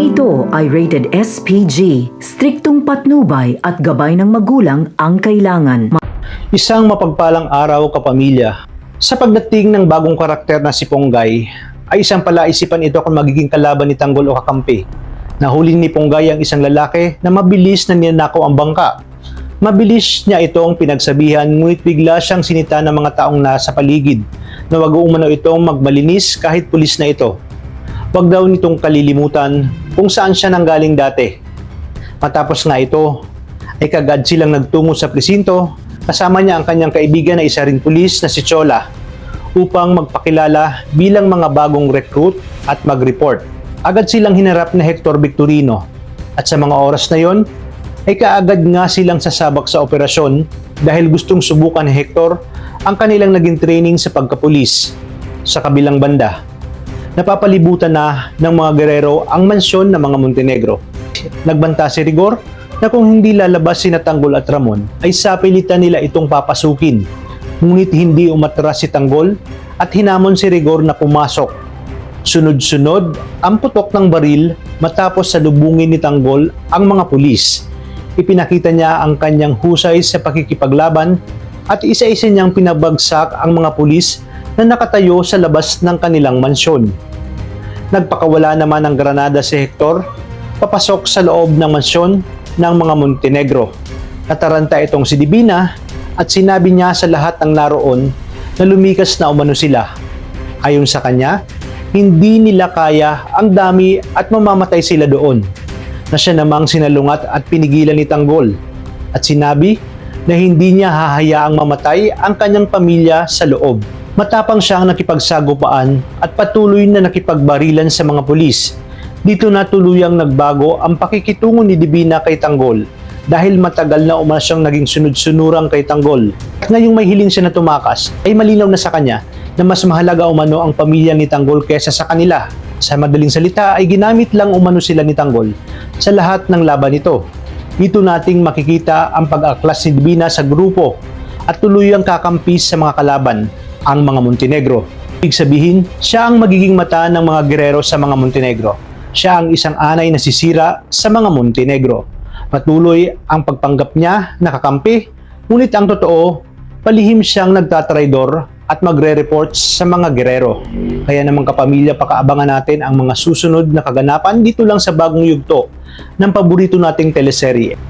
ito ay rated SPG, striktong patnubay at gabay ng magulang ang kailangan. Isang mapagpalang araw, kapamilya. Sa pagdating ng bagong karakter na si Ponggay, ay isang palaisipan ito kung magiging kalaban ni Tanggol o kakampi. Nahuli ni Ponggay ang isang lalaki na mabilis na ninakaw ang bangka. Mabilis niya itong pinagsabihan, ngunit bigla siyang sinita ng mga taong nasa paligid na wag umano itong magmalinis kahit pulis na ito. Wag daw nitong kalilimutan kung saan siya nanggaling dati. Matapos nga ito, ay kagad silang nagtungo sa presinto, kasama niya ang kanyang kaibigan na isa ring pulis na si Chola upang magpakilala bilang mga bagong recruit at mag-report. Agad silang hinarap na Hector Victorino at sa mga oras na yon ay kaagad nga silang sasabak sa operasyon dahil gustong subukan ni Hector ang kanilang naging training sa pagkapulis. Sa kabilang banda, napapalibutan na ng mga gerero ang mansyon ng mga Montenegro. Nagbanta si Rigor na kung hindi lalabas sina Tanggol at Ramon ay sapilitan nila itong papasukin. Ngunit hindi umatras si Tanggol at hinamon si Rigor na pumasok. Sunod-sunod ang putok ng baril matapos salubungin ni Tanggol ang mga pulis. Ipinakita niya ang kanyang husay sa pakikipaglaban at isa-isa niyang pinabagsak ang mga pulis na nakatayo sa labas ng kanilang mansyon. Nagpakawala naman ng granada si Hector papasok sa loob ng mansyon ng mga Montenegro. Nataranta itong si Divina at sinabi niya sa lahat ng naroon na lumikas na umano sila. Ayon sa kanya, hindi nila kaya ang dami at mamamatay sila doon, na siya namang sinalungat at pinigilan ni Tanggol at sinabi na hindi niya hahayaang mamatay ang kanyang pamilya sa loob. Matapang siyang nakipagsagupaan at patuloy na nakipagbarilan sa mga pulis. Dito na tuluyang nagbago ang pakikitungo ni Divina kay Tanggol dahil matagal na umano siyang naging sunod-sunurang kay Tanggol. At ngayong may hiling siya na tumakas ay malinaw na sa kanya na mas mahalaga umano ang pamilya ni Tanggol kaysa sa kanila. Sa madaling salita ay ginamit lang umano sila ni Tanggol sa lahat ng laban nito. Dito nating makikita ang pag-aklas ni Divina sa grupo at tuluyang kakampi sa mga kalaban, ang mga Montenegro. Ibig sabihin, siya ang magiging mata ng mga gerero sa mga Montenegro. Siya ang isang anay na sisira sa mga Montenegro. Patuloy ang pagpanggap niya na kakampi, ngunit ang totoo, palihim siyang nagtatraidor at magre-report sa mga gerero. Kaya naman kapamilya, pakaabangan natin ang mga susunod na kaganapan dito lang sa bagong yugto ng paborito nating teleserye.